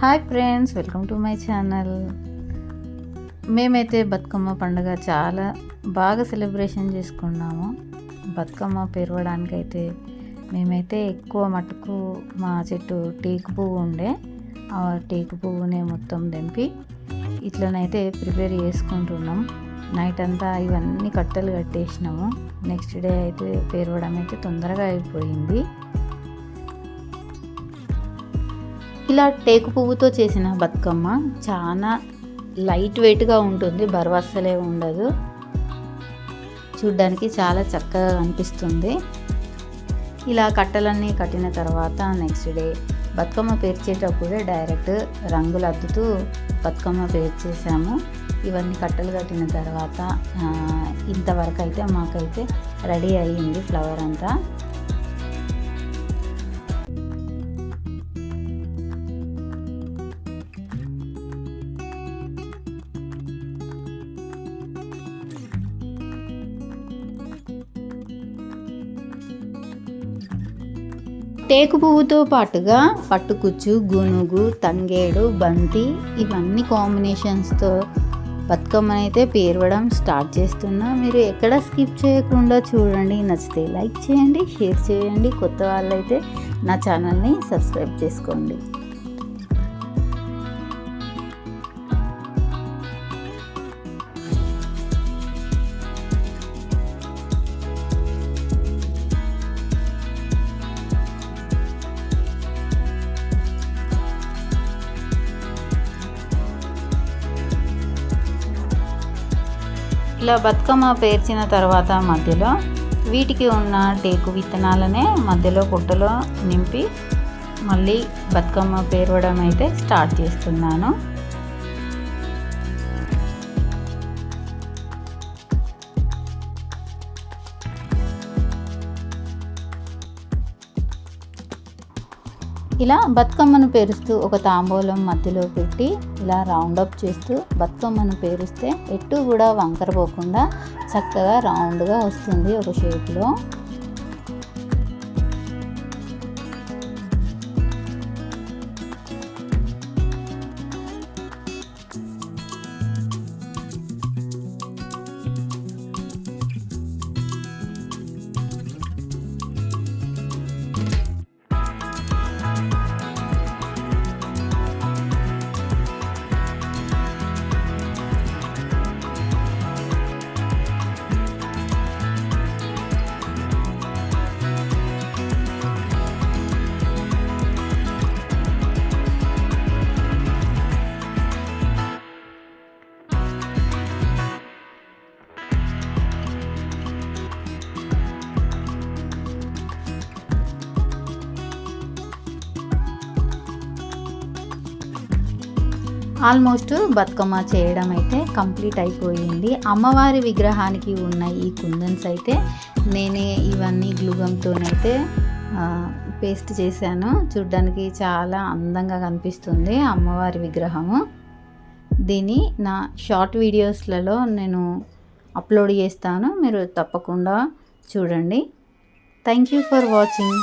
Hi friends, welcome to my channel. మేమైతే బతుకమ్మ పండుగ చాలా బాగా సెలబ్రేషన్ చేసుకున్నాము. బతుకమ్మ పేరవడానికైతే మేమైతే ఎక్కువ మటుకు మా చెట్టు టేకు పువ్వు ఉండే, ఆ టేకు పువ్వునే మొత్తం తెంపి ఇట్లనైతే ప్రిపేర్ చేసుకుంటున్నాం. నైట్ అంతా ఇవన్నీ కట్టెలు కట్టేసినాము. నెక్స్ట్ డే అయితే పేరవడం అయితే తొందరగా అయిపోయింది. ఇలా టేకు పువ్వుతో చేసిన బతుకమ్మ చాలా లైట్ వెయిట్గా ఉంటుంది, బరువస్సలే ఉండదు. చూడ్డానికి చాలా చక్కగా కనిపిస్తుంది. ఇలా కట్టలన్నీ కట్టిన తర్వాత నెక్స్ట్ డే బతుకమ్మ పేర్చేటప్పుడే డైరెక్ట్ రంగులు అద్దుతూ బతుకమ్మ పేర్చేసాము. ఇవన్నీ కట్టలు కట్టిన తర్వాత ఇంతవరకు అయితే మాకైతే రెడీ అయ్యింది ఫ్లవర్ అంతా. టేకు పువ్వుతో పాటుగా పట్టుకుచ్చు, గునుగు, తంగేడు, బంతి ఇవన్నీ కాంబినేషన్స్తో బతుకమ్మని అయితే పేరవడం స్టార్ట్ చేస్తున్నా. మీరు ఎక్కడ స్కిప్ చేయకుండా చూడండి. నచ్చితే లైక్ చేయండి, షేర్ చేయండి. కొత్త వాళ్ళైతే నా ఛానల్ని సబ్స్క్రైబ్ చేసుకోండి. ఇలా బతుకమ్మ పేర్చిన తర్వాత మధ్యలో వీటికి ఉన్న టేకు విత్తనాలనే మధ్యలో పుట్టలో నింపి మళ్ళీ బతుకమ్మ పేరవడం అయితే స్టార్ట్ చేస్తున్నాను. ఇలా బతుకమ్మను పేరుస్తూ ఒక తాంబూలం మధ్యలో పెట్టి ఇలా రౌండప్ చేస్తూ బతుకమ్మను పేరుస్తే ఎటు కూడా వంకర పోకుండా చక్కగా రౌండ్గా వస్తుంది ఒక షేప్లో. ఆల్మోస్ట్ బతుకమ్మ చేయడం అయితే కంప్లీట్ అయిపోయింది. అమ్మవారి విగ్రహానికి ఉన్న ఈ కుందన్స్ అయితే నేనే ఇవన్నీ గ్లూగమ్తోనైతే పేస్ట్ చేశాను. చూడ్డానికి చాలా అందంగా కనిపిస్తుంది అమ్మవారి విగ్రహము. దీన్ని నా షార్ట్ వీడియోస్లలో నేను అప్లోడ్ చేస్తాను, మీరు తప్పకుండా చూడండి. Thank you for watching.